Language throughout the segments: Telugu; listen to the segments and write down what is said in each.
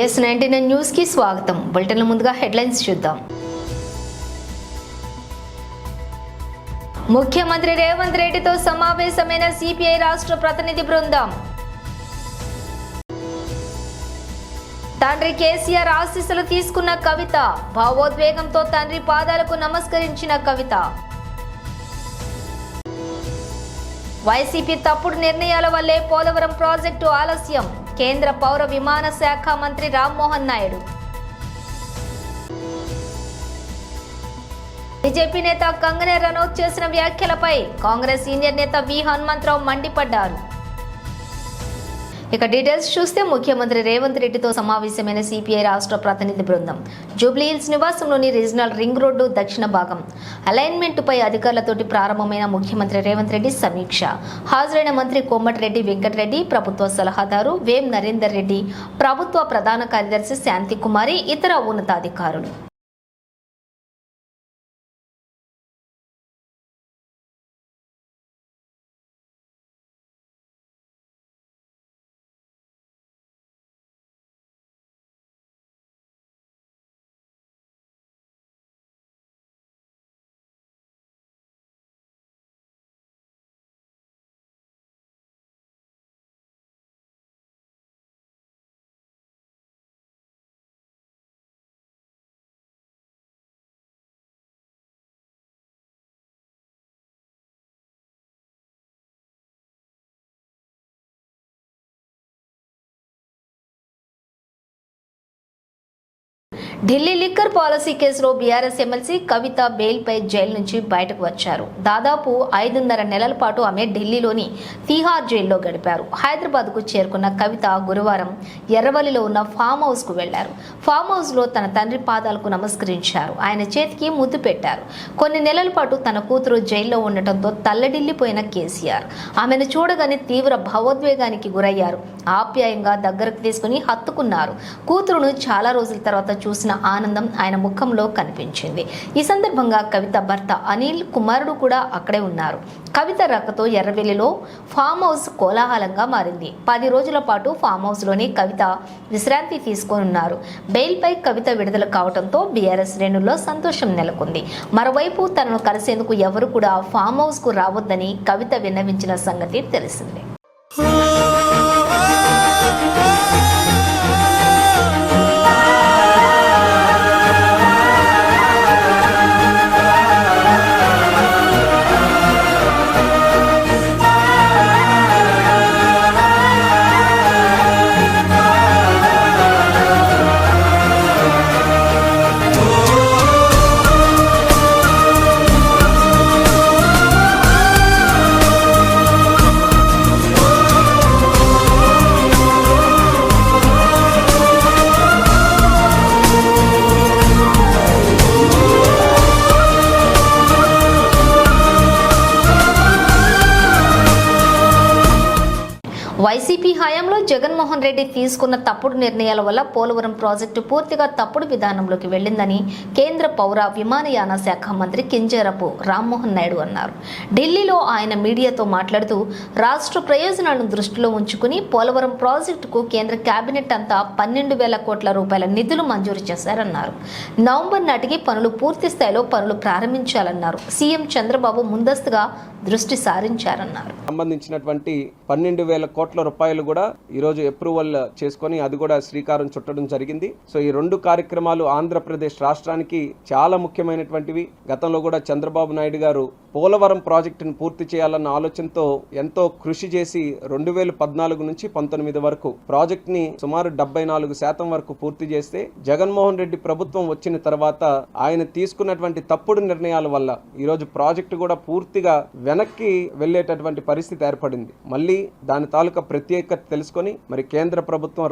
BS99 న్యూస్ కి స్వాగతం. బులెటిన్ల ముందుగా హెడ్లైన్స్ చూద్దాం. ముఖ్యమంత్రి రేవంత్ రెడ్డితో సమావేశమైన సిపిఐ రాష్ట్ర ప్రతినిధి బృందం. తండ్రి కేసీఆర్ ఆశీస్సులు తీసుకున్న కవిత. భావోద్వేగంతో తండ్రి పాదాలకు నమస్కరించిన కవిత. వైసీపీ తప్పుడు నిర్ణయాల వల్లే పోలవరం ప్రాజెక్టు ఆలస్యం. కేంద్ర పౌర విమాన శాఖ మంత్రి రామ్మోహన్ నాయుడు. బీజేపీ నేత కంగనా రనౌత్ చేసిన వ్యాఖ్యలపై కాంగ్రెస్ సీనియర్ నేత వి హనుమంతరావు మండిపడ్డారు. ఇక డీటెయిల్స్ చూస్తే ముఖ్యమంత్రి రేవంత్ రెడ్డితో సమావేశమైన సిపిఐ రాష్ట్ర ప్రతినిధి బృందం జూబ్లీ హిల్స్ నివాసంలోని రీజనల్ రింగ్ రోడ్డు దక్షిణ భాగం అలైన్మెంట్పై అధికారులతోటి ప్రారంభమైన ముఖ్యమంత్రి రేవంత్ రెడ్డి సమీక్ష. హాజరైన మంత్రి కోమటిరెడ్డి వెంకటరెడ్డి, ప్రభుత్వ సలహాదారు వేం నరేందర్ రెడ్డి, ప్రభుత్వ ప్రధాన కార్యదర్శి శాంతికుమారి, ఇతర ఉన్నతాధికారులు. ఢిల్లీ లిక్కర్ పాలసీ కేసులో బీఆర్ఎస్ ఎమ్మెల్సీ కవిత బెయిల్పై జైలు నుంచి బయటకు వచ్చారు. దాదాపు 5.5 నెలల పాటు ఆమె ఢిల్లీలోని తిహార్ జైల్లో గడిపారు. హైదరాబాద్కు చేరుకున్న కవిత గురువారం ఎర్రవల్లిలో ఉన్న ఫామ్ హౌస్కు వెళ్లారు. ఫామ్ హౌస్లో తన తండ్రి పాదాలకు నమస్కరించారు. ఆయన చేతికి ముద్దు పెట్టారు. కొన్ని నెలల పాటు తన కూతురు జైల్లో ఉండటంతో తల్లడిల్లిపోయిన కేసీఆర్ ఆమెను చూడగానే తీవ్ర భావోద్వేగానికి గురయ్యారు. ఆప్యాయంగా దగ్గరకు తీసుకుని హత్తుకున్నారు. కూతురును చాలా రోజుల తర్వాత చూసిన ఆనందం ఆయన ముఖంలో కనిపించింది. ఈ సందర్భంగా కవిత భర్త అనిల్, కుమారుడు కూడా అక్కడే ఉన్నారు. కవిత రాకతో ఎర్రవెల్లిలో ఫామ్ హౌస్ కోలాహలంగా మారింది. 10 రోజుల పాటు ఫామ్ హౌస్లోని కవిత విశ్రాంతి తీసుకోనున్నారు. బెయిల్పై కవిత విడుదల కావడంతో బీఆర్ఎస్ శ్రేణుల్లో సంతోషం నెలకొంది. మరోవైపు తనను కలిసేందుకు ఎవరు కూడా ఫామ్ హౌస్కు రావద్దని కవిత విన్నవించిన సంగతి తెలిసిందే. వైసీపీ హయాంలో జగన్మోహన్ రెడ్డి తీసుకున్న తప్పుడు నిర్ణయాల వల్ల పోలవరం ప్రాజెక్టు పూర్తిగా తప్పుడు విధానంలోకి వెళ్లిందని కేంద్ర పౌర విమానయాన శాఖ మంత్రి కింజరాపు రామ్మోహన్ నాయుడు అన్నారు. ఢిల్లీలో ఆయన మీడియాతో మాట్లాడుతూ రాష్ట్ర ప్రయోజనాలను దృష్టిలో ఉంచుకుని పోలవరం ప్రాజెక్టుకు కేంద్ర కేబినెట్ అంతా 12,000 కోట్ల రూపాయల నిధులు మంజూరు చేశారన్నారు. నవంబర్ నాటికి పనులు పూర్తి స్థాయిలో పనులు ప్రారంభించాలన్నారు. సీఎం చంద్రబాబు ముందస్తుగా దృష్టి సారించారన్నారు. సంబంధించినటువంటి 12,000 కోట్ల రూపాయలు కూడా ఈరోజు అప్రూవల్ చేసుకొని అది కూడా శ్రీకారం చుట్టడం జరిగింది. సో ఈ 2 కార్యక్రమాలు ఆంధ్రప్రదేశ్ రాష్ట్రానికి చాలా ముఖ్యమైనటువంటివి. గతంలో కూడా చంద్రబాబు నాయుడు గారు పోలవరం ప్రాజెక్టును పూర్తి చేయాలన్న ఆలోచనతో ఎంతో కృషి చేసి 2014 నుంచి 19 వరకు ప్రాజెక్ట్ని సుమారు 74% వరకు పూర్తి చేస్తే జగన్మోహన్ రెడ్డి ప్రభుత్వం వచ్చిన తర్వాత ఆయన తీసుకున్నటువంటి తప్పుడు నిర్ణయాల వల్ల ఈరోజు ప్రాజెక్టు కూడా పూర్తిగా వెనక్కి వెళ్లేటటువంటి పరిస్థితి ఏర్పడింది. మళ్ళీ దాని తాలూకా ప్రత్యేకత తెలుసుకొని మరి కేంద్ర ప్రభుత్వం,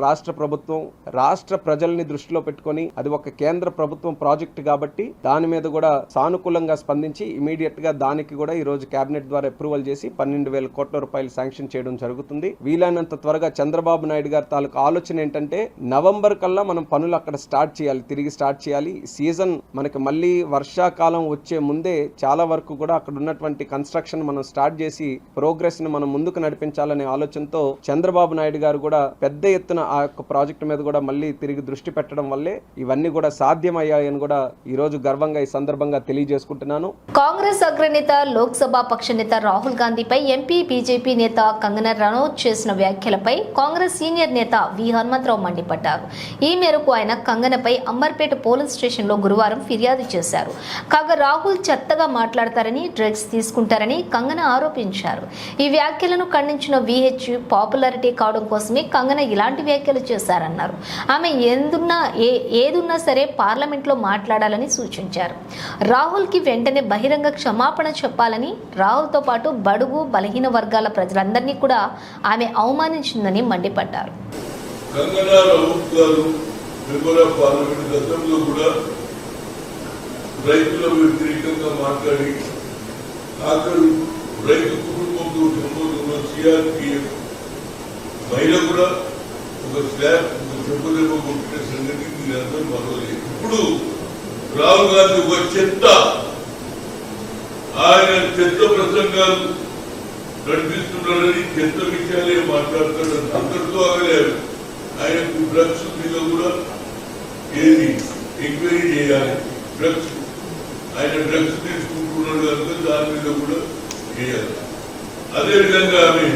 రాష్ట్ర ప్రజల్ని దృష్టిలో పెట్టుకొని అది ఒక కేంద్ర ప్రభుత్వం ప్రాజెక్టు కాబట్టి దాని మీద కూడా సానుకూలంగా స్పందించి ఇమీడియట్ గా దానికి కూడా ఈ రోజు కేబినెట్ ద్వారా అప్రూవల్ చేసి 12,000 కోట్ల రూపాయలు శాంక్షన్ చేయడం జరుగుతుంది. వీలైనంత త్వరగా చంద్రబాబు నాయుడు గారి తాలూకు ఆలోచన ఏంటంటే నవంబర్ కల్లా మనం పనులు అక్కడ తిరిగి స్టార్ట్ చేయాలి. సీజన్ మనకి మళ్ళీ వర్షాకాలం వచ్చే ముందే చాలా వరకు కూడా అక్కడ ఉన్నటువంటి కన్స్ట్రక్షన్ మనం స్టార్ట్ చేసి ప్రోగ్రెస్ ని మనం ముందుకు నడిపించాలనే ఆలోచనతో చంద్రబాబు నాయుడు గారు కూడా పెద్ద ఎత్తున ఆ యొక్క ప్రాజెక్టు మీద కూడా మళ్ళీ తిరిగి దృష్టి పెట్టడం వల్లే ఇవన్నీ కూడా సాధ్యమయ్యాయని కూడా ఈ రోజు గర్వంగా ఈ సందర్భంగా తెలియజేసుకుంటున్నాను. కాంగ్రెస్ అగ్రనేత లోక్సభ పక్ష నేత రాహుల్ గాంధీపై ఎంపీ బీజేపీ నేత కంగనా రనౌత్ చేసిన వ్యాఖ్యలపై కాంగ్రెస్ సీనియర్ నేత వి హనుమంతరావు మండిపడ్డారు. ఈ మేరకు ఆయన కంగనపై అంబర్పేట పోలీస్ స్టేషన్లో గురువారం ఫిర్యాదు చేశారు. కాగా రాహుల్ చెత్తగా మాట్లాడతారని, డ్రగ్స్ తీసుకుంటారని కంగనా ఆరోపించారు. ఈ వ్యాఖ్యలను ఖండించిన విహెచ్ పాపులారిటీ కావడం కోసమే కంగనా ఇలాంటి వ్యాఖ్యలు చేశారన్నారు. ఆమె ఏదున్నా సరే పార్లమెంట్లో మాట్లాడాలని సూచించారు. రాహుల్ కి వెంటనే బహిరంగ క్షమాపణ చెప్పాలని, రాహుల్ తో పాటు బడుగు బలహీన వర్గాల ప్రజలందరినీ కూడా ఆమె అవమానించిందని మండిపడ్డారు. కంగనా రనౌత్ గారు మెంబర్ ఆఫ్ పార్లమెంట్ గతంలో కూడా రైతుల వ్యతిరేకంగా మాట్లాడి ఆఖరు రైతు కుటుంబంతో సంబంధంలో సిఆర్పిఎఫ్ మహిళ కూడా ఒక స్లాబ్ చెప్పుదెబ్బ కొట్టిన సంగతి మీరందరూ మరవలేదు. ఇప్పుడు రాహుల్ గాంధీ ఒక చెత్త, ఆయన చెత్త ప్రసంగాలు నడిపిస్తున్నారని చెత్త విషయాలే మాట్లాడతాడు. అందరితో ఆగలేదు. ఆయనకు డ్రగ్స్ మీద కూడా ఏది ఎంక్వైరీ చేయాలి. డ్రగ్స్ ఆయన డ్రగ్స్ తీసుకుంటున్నాడు కనుక దాని మీద కూడా చేయాలి. అదేవిధంగా ఆమె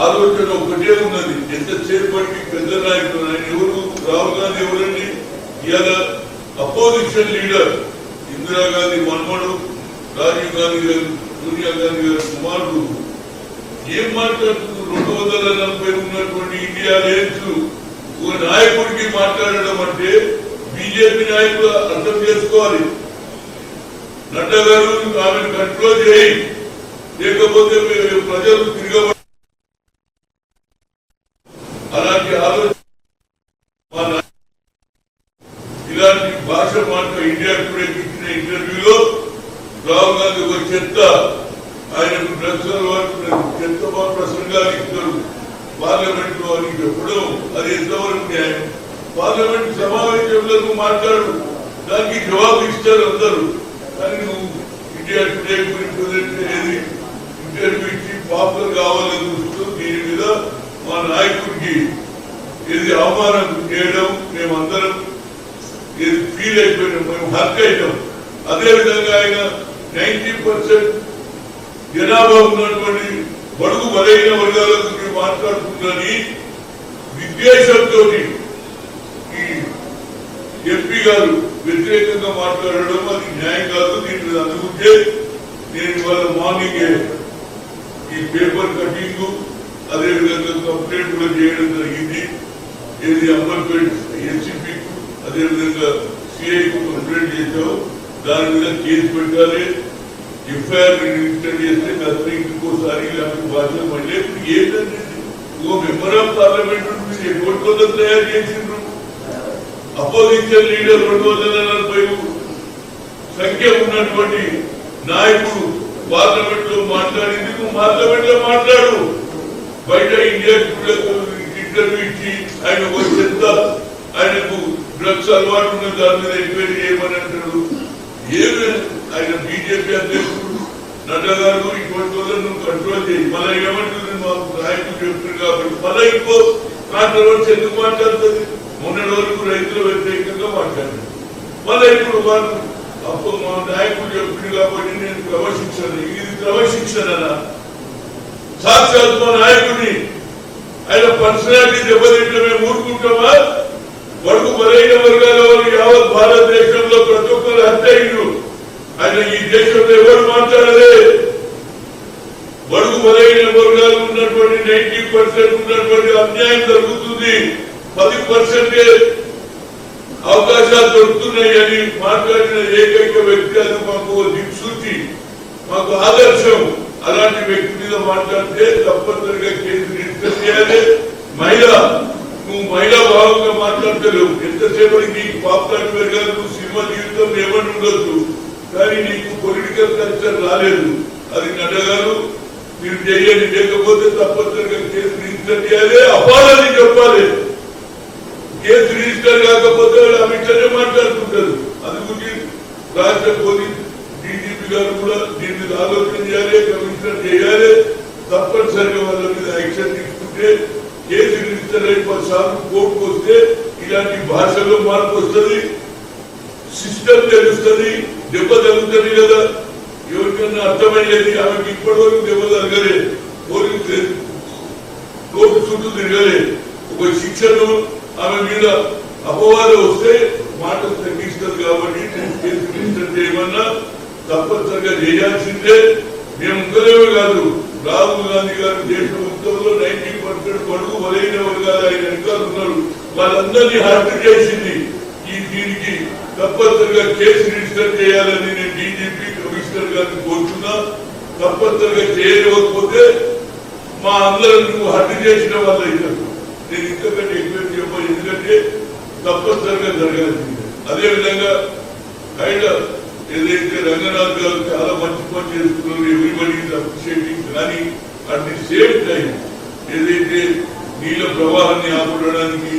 ఆలోచన ఒకటే ఉన్నది. ఎంతసేపటికి పెద్ద నాయకులు ఆయన ఎవరు, రాహుల్ గాంధీ ఎవరండి? ఇవాళ అపోజిషన్ లీడర్ ఇందిరాగాంధీ మనమడు, రాజీవ్ గాంధీ గారు, సోనియా గాంధీ గారి కుమారుడు ఏం మాట్లాడుతున్నారు? 240 ఉన్నటువంటి ఇండియా రేంజ్ ఒక నాయకుడికి మాట్లాడడం అంటే బీజేపీ నాయకులు అర్థం చేసుకోవాలి. నడ్డా గారు ఆమెను కంట్రోల్ చేయి, లేకపోతే ప్రజలు తిరగబడి అలాంటి ఆలోచన ఇలాంటి భాష మాట ఇండియా టుడే ఇచ్చిన ఇంటర్వ్యూలో రాహుల్ గాంధీ ఒక చెత్త, ఆయనకు డ్రగ్స్ అలవాటు చెత్త ప్రసంగాలు ఇస్తారు పార్లమెంట్ లో అని చెప్పడం అది ఎంతవరకు న్యాయం? పార్లమెంట్ సమావేశంలో నువ్వు మాట్లాడు, దానికి జవాబు ఇస్తారు అందరూ. కానీ నువ్వు ఇండియా టుడే గురించి ఏది ఇంటర్వ్యూ ఇచ్చి పాపులర్ కావాలని చూస్తూ దీని మీద మా నాయకుడికి ఏది అవమానం చేయడం మేమందరం ఏది ఫీల్ అయిపోయినాం, మేము హక్ అయినాం. అదేవిధంగా ఆయన 90% జనాభా ఉన్నటువంటి బడుగు బలైన వర్గాల గురించి మాట్లాడుతుందని విద్వేషంతో ఈ ఎంపీ గారు వ్యతిరేకంగా మాట్లాడడం అది న్యాయం కాదు. దీన్ని అందుకుంటే నేను ఇవాళ మార్నింగ్ ఈ పేపర్ కటింగ్ అదేవిధంగా కంప్లైంట్ కూడా చేయడం జరిగింది. ఏది అంబర్పేట్ ఎస్సీపీకు అదేవిధంగా సిఐకు కంప్లైంట్ చేశావు, దాని మీద కేసు పెట్టాలి. ఎఫ్ఐఆర్ రిజిస్టర్ చేస్తే గత ఇంకోసారి ఇలాంటి భాషలు మళ్ళీ ఏంటంటే ఓ మెంబర్ ఆఫ్ పార్లమెంట్ మీరు ఎటువంటి తయారు చేసిండ్రు? అపోజిషన్ లీడర్ 240 సంఖ్య ఉన్నటువంటి నాయకుడు పార్లమెంట్ లో మాట్లాడింది. నువ్వు పార్లమెంట్ లో మాట్లాడు, బయట ఇండియా ఇంటర్వ్యూ ఇచ్చి ఆయన చెత్త, ఆయనకు డ్రగ్స్ అలవాటు ఉన్న దాని మీద ఎంక్వైరీ చేయమని అంటాడు. ఏమి ఆయన బీజేపీ అధ్యక్షుడు నడ్డా గారు ఇటువంటి వాళ్ళని నువ్వు కంట్రోల్ చేయి. మళ్ళీ ఏమంటుంది మాకు నాయకులు చెప్తున్నారు కాబట్టి మళ్ళీ ఇంకో కాంట్రవర్సీ ఎందుకు మాట్లాడుతుంది? మొన్నటి వరకు రైతుల వ్యతిరేకంగా మాట్లాడారు, మళ్ళీ ఇప్పుడు వాళ్ళు అప్పుడు మా నాయకులు చెప్తుంది కాబట్టి నేను క్రమశిక్షణ, ఇది క్రమశిక్షణ సాక్షాత్ మా నాయకుడిని ఆయన పర్సనాలిటీ దెబ్బతింటే మేము ఊరుకుంటామా? బడుగు బలైన వర్గాల వారు యావత్ భారతదేశంలో ప్రతి ఒక్కరు హత్యలు. ఆయన ఈ దేశంలో ఎవరు మాట్లాడలే. బడుగు బలైన వర్గాలు ఉన్నటువంటి 90% ఉన్నటువంటి అన్యాయం జరుగుతుంది. 10% అవకాశాలు దొరుకుతున్నాయి అని మాట్లాడిన ఏకైక వ్యక్తి అది మాకు దిక్సూచి, మాకు ఆదర్శం. అలాంటి వ్యక్తి మీద మాట్లాడితే తప్పనిసరిగా కేసు రిజిస్టర్ చేయాలి. నువ్వు మహిళా భావంగా మాట్లాడలేవు. ఎంతసేపటికి పాపులారిటీ పెరగాలి. నువ్వు సినిమా జీవితం ఏమని ఉండొచ్చు, కానీ నీకు పొలిటికల్ కల్చర్ రాలేదు. అది నడ్డా గారు మీరు చేయండి, లేకపోతే తప్పనిసరిగా కేసు రిజిస్టర్ చేయాలి, అపాలని చెప్పాలి. కేసు రిజిస్టర్ కాకపోతే అమిత్ షానే మాట్లాడుతుంటారు. అది గురించి రాష్ట్ర పోలీస్ డీజీపీ గారు కూడా దీని మీద ఆలోచన చేయాలి, కమిషనర్ చేయాలి. తప్పనిసరిగా వాళ్ళ మీద యాక్షన్ తీసుకుంటే కేసు రిజిస్టర్ అయి 10 సార్లు కోర్టుకు వస్తే ఇలాంటి భాషలో మార్పు వస్తుంది, సిస్టమ్ తెలుస్తుంది, దెబ్బ తగ్గుతుంది కదా. ఎవరికన్నా అర్థమయ్యేది. ఆమెకి ఇప్పటివరకు దెబ్బ తగ్గలేదు, పోలీసు కోర్టు చుట్టూ తిరగలేదు. ఒక శిక్షను ఆమె మీద అపవాదం వస్తే మాటలు తగ్గిస్తుంది. కాబట్టి కేసు రిజిస్టర్ చేయమన్నా తప్పనిసరిగా చేయాల్సిందే. మేము ఒక్కలేమే కాదు, రాహుల్ గాంధీ గారు దేశం మొత్తంలో 90% పడుగు బలైన వర్గాలు ఆయన వెనకాల ఉన్నారు. వాళ్ళందరినీ హత్య చేసింది. దీనికి తప్పనిసరిగా కేసు రిజిస్టర్ చేయాలని నేను డీజీపీ కమిషనర్ గారిని కోరుతున్నా. తప్పనిసరిగా చేయకపోతే మా అందరం నువ్వు హత్య చేసిన వాళ్ళు అవుతారు. నేను ఇంతకంటే ఎక్కువ చెప్పాలి, ఎందుకంటే తప్పనిసరిగా జరగాల్సిందే. అదేవిధంగా ఆయన ఏదైతే రంగనాథ్ గారు చాలా మంచి పని చేస్తున్నారు, ఎవ్రీబడి అప్రిషియేటింగ్. కానీ అట్ ది సేమ్ టైం ఏదైతే నీళ్ళ ప్రవాహాన్ని ఆపడానికి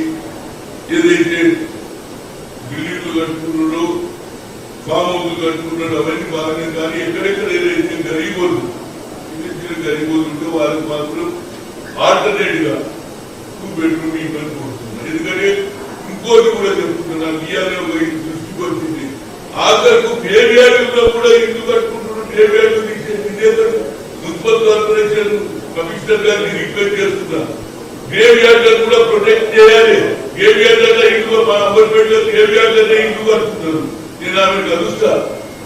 ఏదైతే బిల్డింగ్లు కట్టుకున్నాడో, ఫామ్ హౌస్లు కట్టుకున్నాడు, అవన్నీ బాగానే. కానీ ఎక్కడెక్కడ ఏదైతే గరీబోలు గరీబోలు ఉంటే వాళ్ళకి మాత్రం ఆల్టర్నేట్ గా 2 బెడ్రూమ్ ఇబ్బంది పడుతున్నారు. ఎందుకంటే ఇంకోటి కూడా చెప్తున్నాను, ఇవాళ ఒక దృష్టికి వచ్చింది. ఆఖరకు గ్రేవ్యార్డులో కూడా ఇల్లు కట్టుకుంటున్నారు. గ్రేవ్యార్డు తీసేది మున్సిపల్ కార్పొరేషన్ కమిషనర్ గారిని రిక్వెస్ట్ చేస్తున్నా, గ్రేవ్యార్డులను కూడా ప్రొటెక్ట్ చేయాలి. గ్రేవ్యార్డుల ఇల్లు మా అంబర్పేటలో గ్రేవ్యార్డులనే ఇల్లు కట్టుతున్నారు. నేను ఆమె కలుస్తా.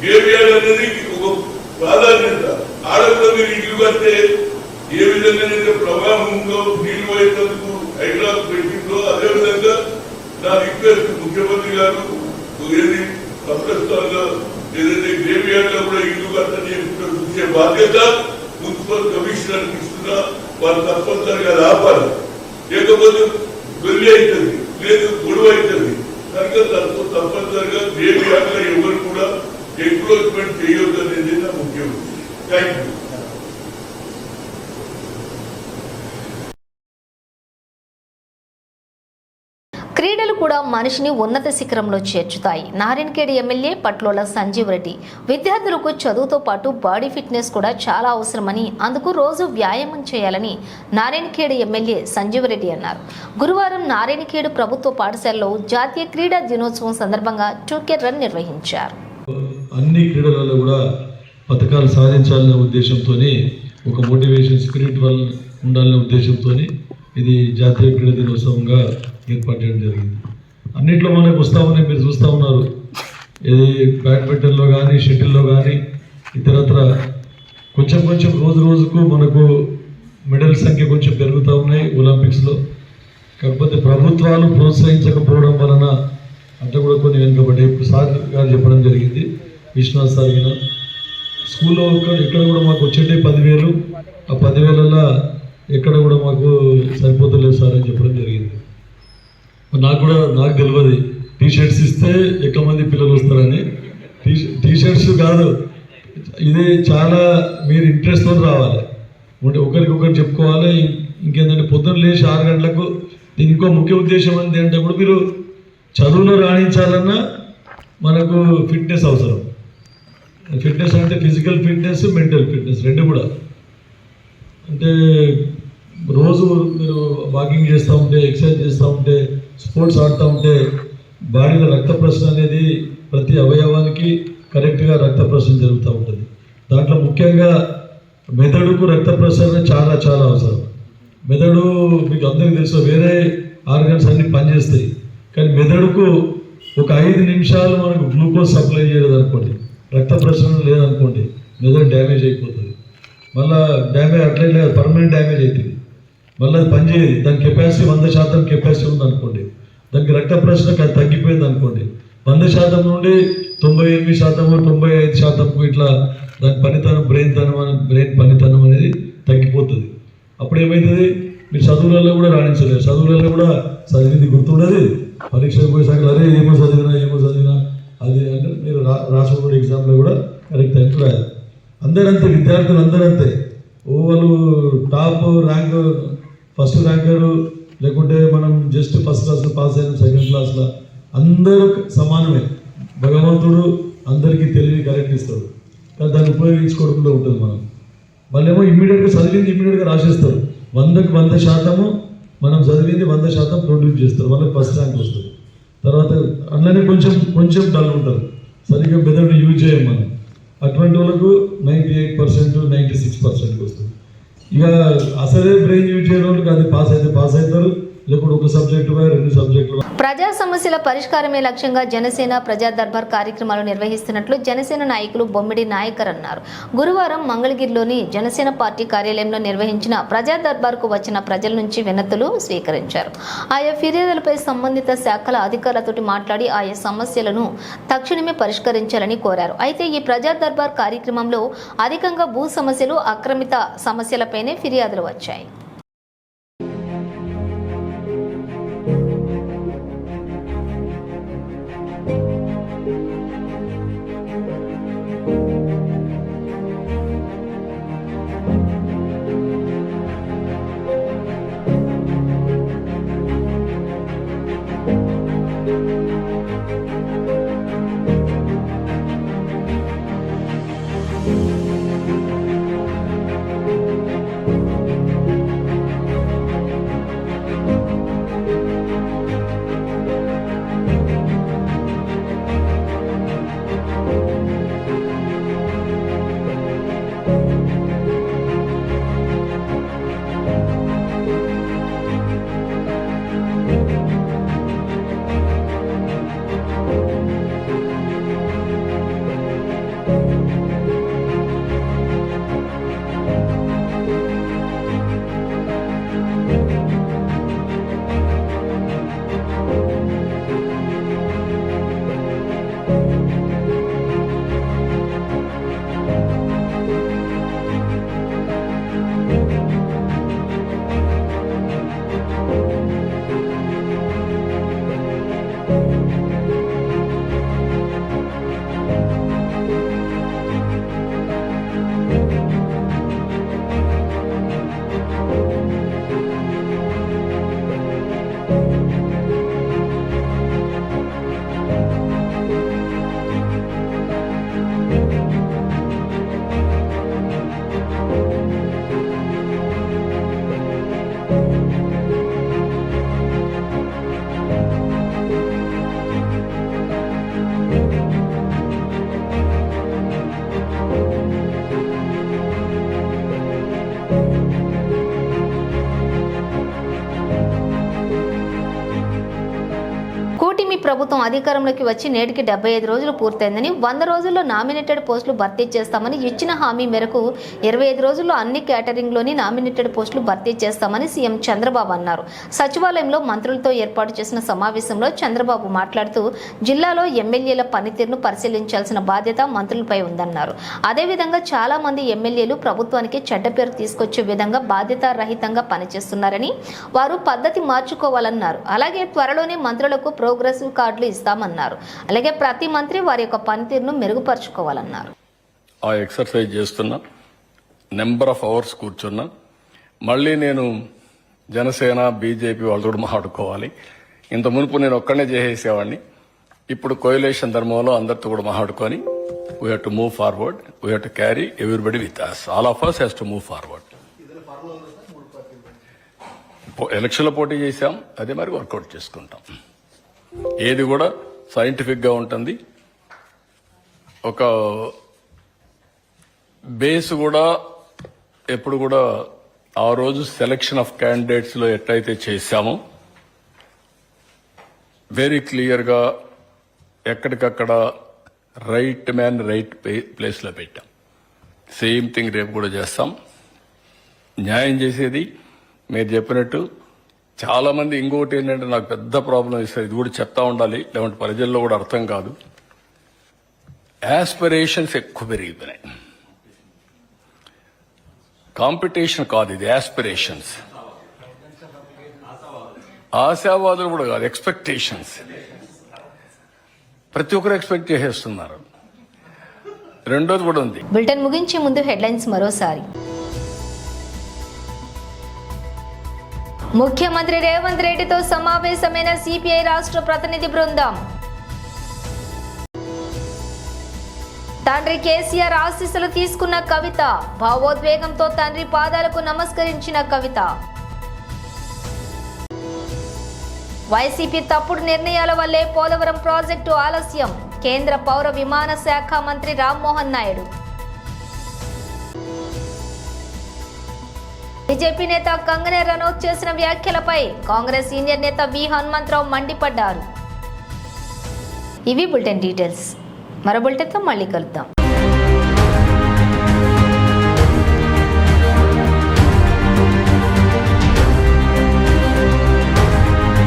గ్రేవ్యార్డ్ అనేది ఒక ప్రాధాన్యత. ఆడపిల్ల మీరు ఇల్లు కడితే ఏ విధంగానైతే ప్రవాహంలో నీళ్లు పోయేందుకు హైదరాబాద్ పెట్టిందో అదేవిధంగా నా రిక్వెస్ట్ ముఖ్యమంత్రి గారు ఏది కబ్రస్థాన్లో ఏదైతే గ్రేవ్యార్డ్ లో కూడా ఇల్లు కట్టని చూసే బాధ్యత మున్సిపల్ కమిషనర్ ఇస్తున్నా. వాళ్ళు తప్పనిసరిగా ఆపాలి, లేకపోతే వెళ్ళి అవుతుంది, లేదు గొడవ అవుతుంది. కనుక తప్పనిసరిగా గ్రేవ్యార్డ్ లో ఎవరు కూడా ఎంక్రోచ్మెంట్ చేయొద్దు అనేది నా ముఖ్యం. Thank you. క్రీడలు కూడా మనిషిని ఉన్నత శిఖరంలో చేర్చుతాయి. నారాయణఖేడ్ ఎమ్మెల్యే పట్లోల సంజీవ్ రెడ్డి విద్యార్థులకు చదువుతో పాటు బాడీ ఫిట్నెస్ కూడా చాలా అవసరమని, అందుకు రోజు వ్యాయామం చేయాలని నారాయణఖేడ్ ఎమ్మెల్యే సంజీవ్ రెడ్డి అన్నారు. గురువారం నారాయణఖేడ్ ప్రభుత్వ పాఠశాలలో జాతీయ క్రీడా దినోత్సవం సందర్భంగా 2K రన్ నిర్వహించారు. అన్ని క్రీడలలో కూడా పథకాలు సాధించాలనే ఉద్దేశంతో, ఒక మోటివేషన్ స్పిరిట్ వల్ల ఉండాలనే ఉద్దేశంతో ఇది జాతీయ క్రీడా దినోత్సవంగా ఏర్పాటు చేయడం జరిగింది. అన్నింటిలో మనకు వస్తూ ఉన్నాయి, మీరు చూస్తూ ఉన్నారు. ఇది బ్యాడ్మింటన్లో కానీ, షటిల్లో కానీ, ఇతరత్ర కొంచెం కొంచెం రోజు రోజుకు మనకు మెడల్ సంఖ్య కొంచెం పెరుగుతూ ఉన్నాయి ఒలింపిక్స్లో. కాకపోతే ప్రభుత్వాలు ప్రోత్సహించకపోవడం వలన అంటే కూడా కొన్ని వెనుకబడ్డాయి. ఇప్పుడు సార్ గారు చెప్పడం జరిగింది, విశ్వనాథ్ సార్ గారు స్కూల్లో ఇక్కడ కూడా మాకు వచ్చేటే 10,000, ఆ 10,000ల్లో ఎక్కడ కూడా మాకు సరిపోతలేదు సార్ అని చెప్పడం జరిగింది. నాకు తెలియదు టీషర్ట్స్ ఇస్తే ఎక్కువ మంది పిల్లలు వస్తారని. టీషర్ట్స్ కాదు, ఇది చాలా మీరు ఇంట్రెస్ట్తో రావాలి, ఒకరికొకరు చెప్పుకోవాలి. ఇంకేంటంటే పొద్దున్న లేచి 6 గంటలకు దీని ఇంకో ముఖ్య ఉద్దేశం ఏంటి అంటే కూడా మీరు చదువులో రాణించాలన్నా మనకు ఫిట్నెస్ అవసరం. ఫిట్నెస్ అంటే ఫిజికల్ ఫిట్నెస్, మెంటల్ ఫిట్నెస్ రెండు కూడా. అంటే రోజు మీరు వాకింగ్ చేస్తూ ఉంటే, ఎక్సర్సైజ్ చేస్తూ ఉంటే, స్పోర్ట్స్ ఆడుతూ ఉంటే బాడీలో రక్త ప్రసరణ అనేది ప్రతి అవయవానికి కరెక్ట్గా రక్త ప్రసరణ జరుగుతూ ఉంటుంది. దాంట్లో ముఖ్యంగా మెదడుకు రక్త ప్రసరణ చాలా చాలా అవసరం. మెదడు మీకు అందరికీ తెలుసు, వేరే ఆర్గన్స్ అన్ని పనిచేస్తాయి, కానీ మెదడుకు ఒక 5 నిమిషాలు మనకు గ్లూకోజ్ సప్లై చేయలేదు అనుకోండి, రక్త ప్రసరణ లేదనుకోండి, మెదడు డ్యామేజ్ అయిపోతుంది. మళ్ళీ డ్యామేజ్ అట్లయితే పర్మనెంట్ డ్యామేజ్ అవుతుంది, మళ్ళీ అది పనిచేయదు. దాని కెపాసిటీ 100% కెపాసిటీ ఉందనుకోండి, దానికి రక్త ప్రసరణ తగ్గిపోయింది అనుకోండి, 100% నుండి 98%, 95% ఇట్లా దాని పనితనం బ్రెయిన్ పనితనం అనేది తగ్గిపోతుంది. అప్పుడు ఏమవుతుంది, మీరు చదువులలో కూడా రాణించలేరు. చదువులలో కూడా చదివింది గుర్తుండదు, పరీక్షకు పోయేసాక అరే ఏమో చదివినా అది అంటే మీరు రాష్ట్ర ఎగ్జామ్లో కూడా కరెక్ట్ టైంకి రాయాలి. అందరంతే, విద్యార్థులు అందరంతే. వాళ్ళు టాప్ ర్యాంక్, ఫస్ట్ ర్యాంకరు, లేకుంటే మనం జస్ట్ ఫస్ట్ క్లాస్లో పాస్ అయిన సెకండ్ క్లాస్లో అందరూ సమానమే. భగవంతుడు అందరికీ తెలివి కరెక్ట్ ఇస్తాడు, కానీ దాన్ని ఉపయోగించుకోవడంలో ఉంటుంది. వాళ్ళేమో ఇమ్మీడియట్గా చదివింది ఇమ్మీడియట్గా రాసేస్తారు. 100కి 100% మనం చదివింది 100% ప్రొడ్యూస్ చేస్తారు, వాళ్ళకి ఫస్ట్ ర్యాంక్ వస్తుంది. తర్వాత అందులోనే కొంచెం డల్ ఉంటారు, సరిగ్గా మెదడు యూజ్ చేయం మనం. అటువంటి వాళ్ళకు 98%, 96% వస్తుంది. ఇక అసలే బ్రెయిన్ యూజ్ చేయడం వాళ్ళకి అది పాస్ అయితే పాస్ అవుతారు, లేకుంటే ఒక సబ్జెక్టు 2 సబ్జెక్టులు. ప్రజా సమస్యల పరిష్కారమే లక్ష్యంగా జనసేన ప్రజా దర్బార్ కార్యక్రమాలు నిర్వహిస్తున్నట్లు జనసేన నాయకులు బొమ్మిడి నాయకర్ అన్నారు. గురువారం మంగళగిరిలోని జనసేన పార్టీ కార్యాలయంలో నిర్వహించిన ప్రజా దర్బార్కు వచ్చిన ప్రజల నుంచి వినతులు స్వీకరించారు. ఆయా ఫిర్యాదులపై సంబంధిత శాఖల అధికారులతో మాట్లాడి ఆయా సమస్యలను తక్షణమే పరిష్కరించాలని కోరారు. అయితే ఈ ప్రజా దర్బార్ కార్యక్రమంలో అధికంగా భూ సమస్యలు, ఆక్రమిత సమస్యలపైనే ఫిర్యాదులు వచ్చాయి. కూటమి ప్రభుత్వం అధికారంలోకి వచ్చి నేటికి 75 రోజులు పూర్తయిందని, 100 రోజుల్లో నామినేటెడ్ పోస్టులు భర్తీ చేస్తామని ఇచ్చిన హామీ మేరకు 25 రోజుల్లో అన్ని కేటరింగ్లోని నామినేటెడ్ పోస్టులు భర్తీ చేస్తామని సీఎం చంద్రబాబు అన్నారు. సచివాలయంలో మంత్రులతో ఏర్పాటు చేసిన సమావేశంలో చంద్రబాబు మాట్లాడుతూ జిల్లాలో ఎమ్మెల్యేల పనితీరును పరిశీలించాల్సిన బాధ్యత మంత్రులపై ఉందన్నారు. అదేవిధంగా చాలా మంది ఎమ్మెల్యేలు ప్రభుత్వానికి చెడ్డ పేరు తీసుకొచ్చే విధంగా బాధ్యతారహితంగా పనిచేస్తున్నారని, వారు పద్ధతి మార్చుకోవాలన్నారు. అలాగే త్వరలోనే మంత్రులకు ప్రోగ్రెసివ్ కార్డులు ఇస్తామన్నారు. అలాగే ప్రతి మంత్రి వారి యొక్క పనితీరును మెరుగుపరుచుకోవాలన్నారు. ఆ ఎక్సర్సైజ్ చేస్తున్నా, నెంబర్ ఆఫ్ అవర్స్ కూర్చున్నా. మళ్ళీ నేను జనసేన బీజేపీ వాళ్ళతో కూడా మాట్లాడుకోవాలి. ఇంత మునుపు నేను ఒక్కడనే చేసేసేవాడిని. ఇప్పుడు కోయలేషన్ ధర్మంలో అందరితో కూడా మాట్లాడుకొని we have to move forward, we have to carry everybody with us. All of us has to move forward. ఎలక్షన్లో పోటీ చేశాం, అదే మరి వర్కౌట్ చేసుకుంటాం. ఏది కూడా సైంటిఫిక్ గా ఉంటుంది. ఒక బేస్ కూడా ఎప్పుడు కూడా ఆ రోజు సెలక్షన్ ఆఫ్ క్యాండిడేట్స్ లో ఎట్లయితే చేశామో వెరీ క్లియర్ గా ఎక్కడికక్కడ రైట్ మ్యాన్ రైట్ ప్లేస్ లో పెట్టాం. సేమ్ థింగ్ రేపు కూడా చేస్తాం. న్యాయం చేసేది మీరు చెప్పినట్టు. చాలా మంది ఇంకోటి ఏంటంటే నాకు పెద్ద ప్రాబ్లం ఇస్తారు, ఇది కూడా చెప్తా ఉండాలి, లేదంటే ప్రజల్లో కూడా అర్థం కాదు. యాస్పిరేషన్స్ ఎక్కువ పెరిగిపోయినాయి. కాంపిటీషన్ కాదు, ఇది యాస్పిరేషన్స్. ఆశావాదులు కూడా కాదు, ఎక్స్పెక్టేషన్స్. ప్రతి ఒక్కరు ఎక్స్పెక్ట్ చేసేస్తున్నారు. రెండోది కూడా ఉంది. బులెటిన్ ముగించే ముందు హెడ్లైన్స్ మరోసారి. ముఖ్యమంత్రి రేవంత్ రెడ్డితో సమావేశమైన సిపిఐ రాష్ట్ర ప్రతినిధి బృందం. తండ్రి కేసీఆర్ ఆశీస్సులు తీసుకున్న కవిత. భావోద్వేగంతో తండ్రి పాదాలకు నమస్కరించిన కవిత. వైసీపీ తప్పుడు నిర్ణయాల వల్లే పోలవరం ప్రాజెక్టు ఆలస్యం. కేంద్ర పౌర విమాన శాఖ మంత్రి రామ్మోహన్ నాయుడు. బీజేపీ నేత కంగనే రనౌత్ చేసిన వ్యాఖ్యలపై కాంగ్రెస్ సీనియర్ నేత వి హనుమంతరావు మండిపడ్డారు. ఇవి బులెటిన్ డీటెయిల్స్. మరో బులెటిన్తో మళ్ళీ కలుద్దాం.